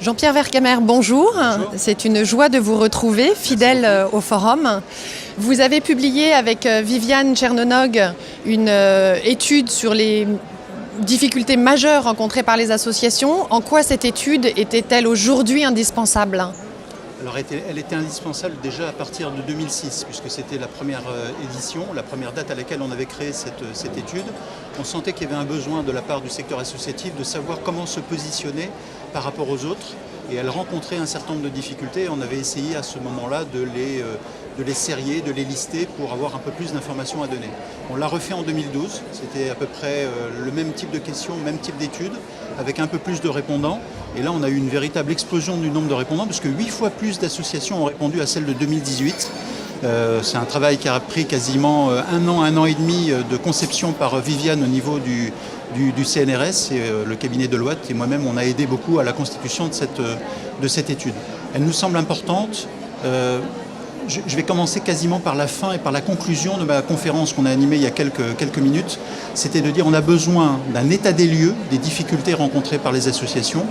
Jean-Pierre Vercamer, bonjour. Bonjour. C'est une joie de vous retrouver, fidèle au forum. Vous avez publié avec Viviane Tchernonog une étude sur les difficultés majeures rencontrées par les associations. En quoi cette étude était-elle aujourd'hui indispensable ? Alors elle était indispensable déjà à partir de 2006, puisque c'était la première édition, la première date à laquelle on avait créé cette étude. On sentait qu'il y avait un besoin de la part du secteur associatif de savoir comment se positionner par rapport aux autres. Et elle rencontrait un certain nombre de difficultés. On avait essayé à ce moment-là de les sérier, de les lister pour avoir un peu plus d'informations à donner. On l'a refait en 2012. C'était à peu près le même type de questions, même type d'études, avec un peu plus de répondants. Et là, on a eu une véritable explosion du nombre de répondants, parce que 8 fois plus d'associations ont répondu à celle de 2018. C'est un travail qui a pris quasiment un an et demi de conception par Viviane au niveau du CNRS et le cabinet Deloitte. Et moi-même, on a aidé beaucoup à la constitution de cette étude. Elle nous semble importante. Je vais commencer quasiment par la fin et par la conclusion de ma conférence qu'on a animée il y a quelques minutes. C'était de dire qu'on a besoin d'un état des lieux des difficultés rencontrées par les associations.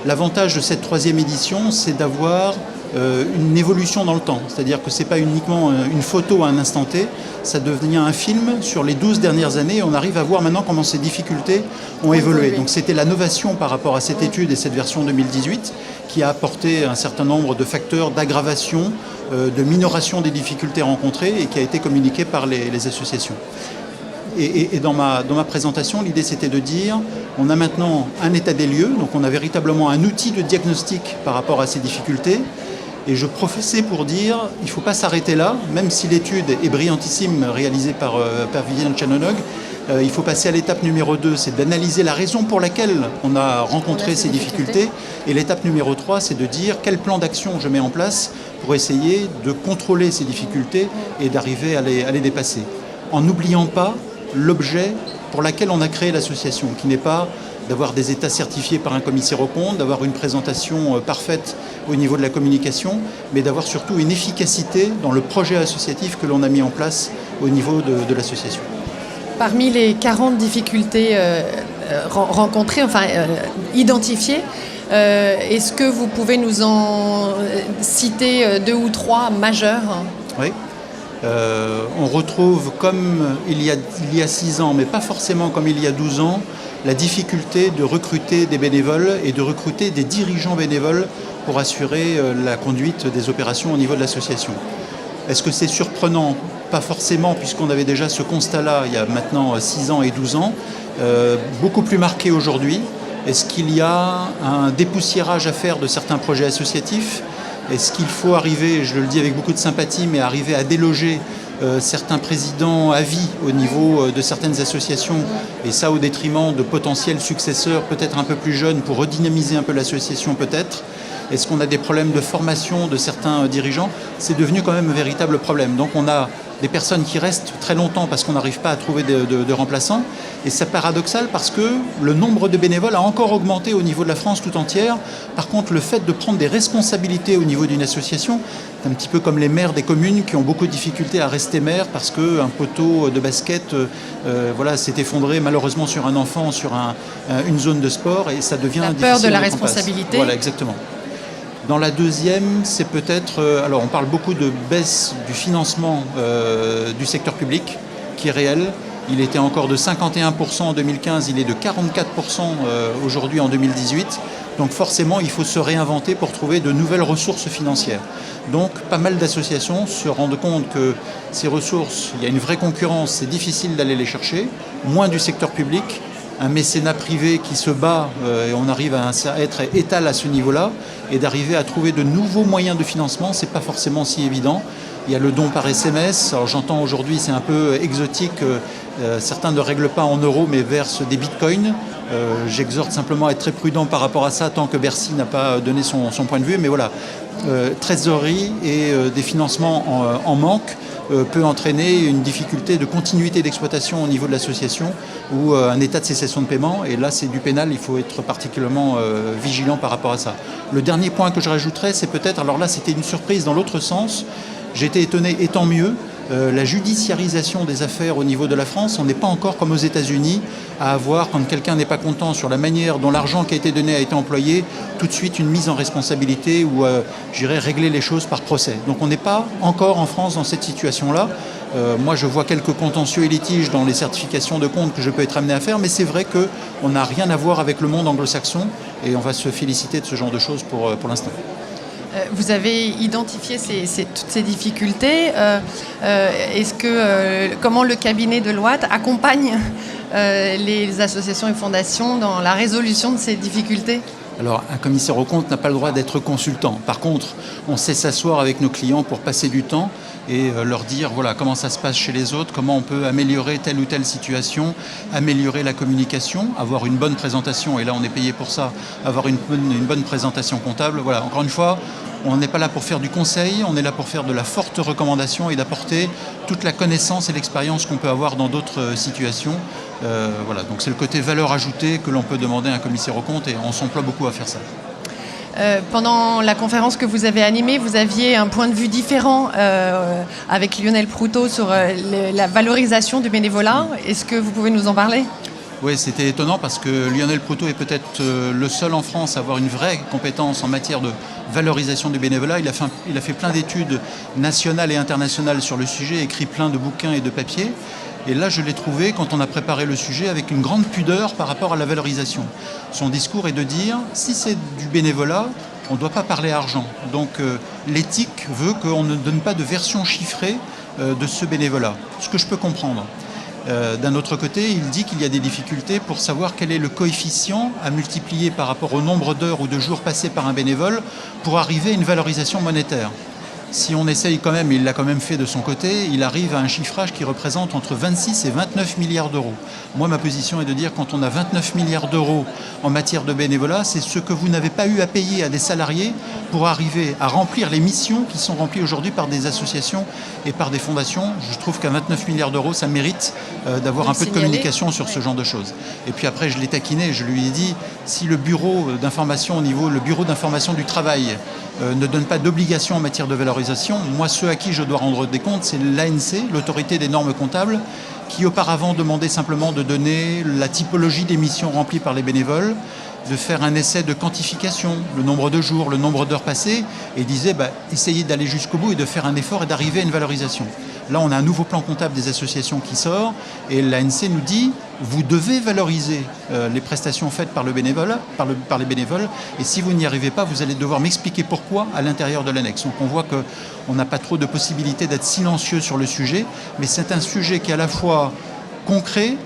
L'avantage de cette 3e édition, c'est d'avoir une évolution dans le temps. C'est-à-dire que ce n'est pas uniquement une photo à un instant T, ça devient un film sur les 12 dernières années et on arrive à voir maintenant comment ces difficultés ont évolué. Donc c'était la novation par rapport à cette étude et cette version 2018 qui a apporté un certain nombre de facteurs d'aggravation, de minoration des difficultés rencontrées et qui a été communiqué par les associations. Et dans ma présentation, l'idée c'était de dire on a maintenant un état des lieux, donc on a véritablement un outil de diagnostic par rapport à ces difficultés. Et je professais pour dire il ne faut pas s'arrêter là, même si l'étude est brillantissime réalisée par Viviane Tchernonog. Il faut passer à l'étape numéro 2, c'est d'analyser la raison pour laquelle on a rencontré ces difficultés. Et l'étape numéro 3, c'est de dire quel plan d'action je mets en place pour essayer de contrôler ces difficultés et d'arriver à les dépasser. En n'oubliant pas l'objet pour lequel on a créé l'association, qui n'est pas d'avoir des états certifiés par un commissaire aux comptes, d'avoir une présentation parfaite au niveau de la communication, mais d'avoir surtout une efficacité dans le projet associatif que l'on a mis en place au niveau de l'association. Parmi les 40 difficultés rencontrées, identifiées, est-ce que vous pouvez nous en citer 2 ou 3 majeures ? Oui. On retrouve, comme il y a 6 ans, mais pas forcément comme il y a 12 ans, la difficulté de recruter des bénévoles et de recruter des dirigeants bénévoles pour assurer la conduite des opérations au niveau de l'association. Est-ce que c'est surprenant ? Pas forcément, puisqu'on avait déjà ce constat-là il y a maintenant 6 ans et 12 ans, beaucoup plus marqué aujourd'hui. Est-ce qu'il y a un dépoussiérage à faire de certains projets associatifs ? Est-ce qu'il faut arriver, je le dis avec beaucoup de sympathie, mais arriver à déloger certains présidents à vie au niveau de certaines associations, et ça au détriment de potentiels successeurs peut-être un peu plus jeunes pour redynamiser un peu l'association peut-être ? Est-ce qu'on a des problèmes de formation de certains dirigeants ? C'est devenu quand même un véritable problème. Donc on a des personnes qui restent très longtemps parce qu'on n'arrive pas à trouver de remplaçants. Et c'est paradoxal parce que le nombre de bénévoles a encore augmenté au niveau de la France tout entière. Par contre, le fait de prendre des responsabilités au niveau d'une association, c'est un petit peu comme les maires des communes qui ont beaucoup de difficultés à rester maires parce qu'un poteau de basket s'est effondré malheureusement sur un enfant, sur une zone de sport, et ça devient difficile. La peur de la responsabilité. Voilà, exactement. Dans la deuxième, c'est peut-être... alors, on parle beaucoup de baisse du financement du secteur public, qui est réel. Il était encore de 51% en 2015, il est de 44% aujourd'hui en 2018. Donc forcément, il faut se réinventer pour trouver de nouvelles ressources financières. Donc pas mal d'associations se rendent compte que ces ressources, il y a une vraie concurrence, c'est difficile d'aller les chercher, moins du secteur public. Un mécénat privé qui se bat et on arrive à être étal à ce niveau-là, et d'arriver à trouver de nouveaux moyens de financement, c'est pas forcément si évident. Il y a le don par SMS. Alors j'entends aujourd'hui, c'est un peu exotique, certains ne règlent pas en euros mais versent des bitcoins. J'exhorte simplement à être très prudent par rapport à ça tant que Bercy n'a pas donné son point de vue. Mais voilà, trésorerie et des financements en manque peut entraîner une difficulté de continuité d'exploitation au niveau de l'association ou un état de cessation de paiement. Et là, c'est du pénal, il faut être particulièrement vigilant par rapport à ça. Le dernier point que je rajouterais, c'est peut-être, alors là, c'était une surprise dans l'autre sens. J'ai été étonné, et tant mieux, la judiciarisation des affaires au niveau de la France. On n'est pas encore comme aux États-Unis à avoir, quand quelqu'un n'est pas content sur la manière dont l'argent qui a été donné a été employé, tout de suite une mise en responsabilité ou, j'irais, régler les choses par procès. Donc on n'est pas encore en France dans cette situation-là. Moi, je vois quelques contentieux et litiges dans les certifications de comptes que je peux être amené à faire, mais c'est vrai qu'on n'a rien à voir avec le monde anglo-saxon et on va se féliciter de ce genre de choses pour l'instant. Vous avez identifié toutes ces difficultés. Comment le cabinet Deloitte accompagne les associations et fondations dans la résolution de ces difficultés ? Alors, un commissaire aux comptes n'a pas le droit d'être consultant. Par contre, on sait s'asseoir avec nos clients pour passer du temps et leur dire voilà comment ça se passe chez les autres, comment on peut améliorer telle ou telle situation, améliorer la communication, avoir une bonne présentation, et là on est payé pour ça, avoir une bonne présentation comptable. Voilà, encore une fois, on n'est pas là pour faire du conseil, on est là pour faire de la forte recommandation et d'apporter toute la connaissance et l'expérience qu'on peut avoir dans d'autres situations. Voilà, donc c'est le côté valeur ajoutée que l'on peut demander à un commissaire aux comptes et on s'emploie beaucoup à faire ça. Pendant la conférence que vous avez animée, vous aviez un point de vue différent avec Lionel Proutot sur la valorisation du bénévolat. Est-ce que vous pouvez nous en parler ? Oui, c'était étonnant parce que Lionel Proutot est peut-être le seul en France à avoir une vraie compétence en matière de valorisation du bénévolat. Il a fait plein d'études nationales et internationales sur le sujet, écrit plein de bouquins et de papiers. Et là, je l'ai trouvé, quand on a préparé le sujet, avec une grande pudeur par rapport à la valorisation. Son discours est de dire, si c'est du bénévolat, on ne doit pas parler argent. Donc l'éthique veut qu'on ne donne pas de version chiffrée de ce bénévolat, ce que je peux comprendre. D'un autre côté, il dit qu'il y a des difficultés pour savoir quel est le coefficient à multiplier par rapport au nombre d'heures ou de jours passés par un bénévole pour arriver à une valorisation monétaire. Si on essaye quand même, il l'a quand même fait de son côté, il arrive à un chiffrage qui représente entre 26 et 29 milliards d'euros. Moi, ma position est de dire quand on a 29 milliards d'euros en matière de bénévolat, c'est ce que vous n'avez pas eu à payer à des salariés pour arriver à remplir les missions qui sont remplies aujourd'hui par des associations et par des fondations. Je trouve qu'à 29 milliards d'euros, ça mérite d'avoir un peu de communication sur ce genre de choses. Et puis après, je l'ai taquiné, je lui ai dit, si le bureau d'information le bureau d'information du travail ne donne pas d'obligation en matière de valorisation, moi, ceux à qui je dois rendre des comptes, c'est l'ANC, l'autorité des normes comptables, qui auparavant demandait simplement de donner la typologie des missions remplies par les bénévoles, de faire un essai de quantification, le nombre de jours, le nombre d'heures passées, et disait essayez d'aller jusqu'au bout et de faire un effort et d'arriver à une valorisation. Là, on a un nouveau plan comptable des associations qui sort, et l'ANC nous dit vous devez valoriser les prestations faites par les bénévoles, et si vous n'y arrivez pas, vous allez devoir m'expliquer pourquoi à l'intérieur de l'annexe. Donc on voit qu'on n'a pas trop de possibilités d'être silencieux sur le sujet, mais c'est un sujet qui est à la fois concret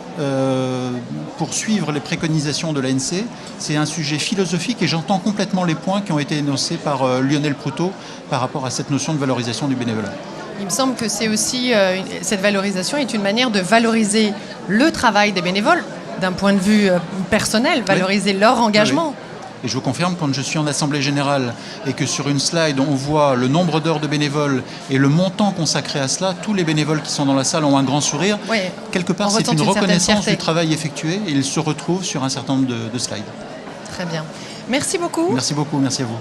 pour suivre les préconisations de l'ANC. C'est un sujet philosophique et j'entends complètement les points qui ont été énoncés par Lionel Proutot par rapport à cette notion de valorisation du bénévolat. Il me semble que c'est aussi, cette valorisation est une manière de valoriser le travail des bénévoles d'un point de vue personnel, valoriser leur engagement. Oui. Et je vous confirme, quand je suis en assemblée générale et que sur une slide, on voit le nombre d'heures de bénévoles et le montant consacré à cela, tous les bénévoles qui sont dans la salle ont un grand sourire. Oui, quelque part, c'est une reconnaissance du travail effectué et ils se retrouvent sur un certain nombre de slides. Très bien. Merci beaucoup. Merci beaucoup, merci à vous.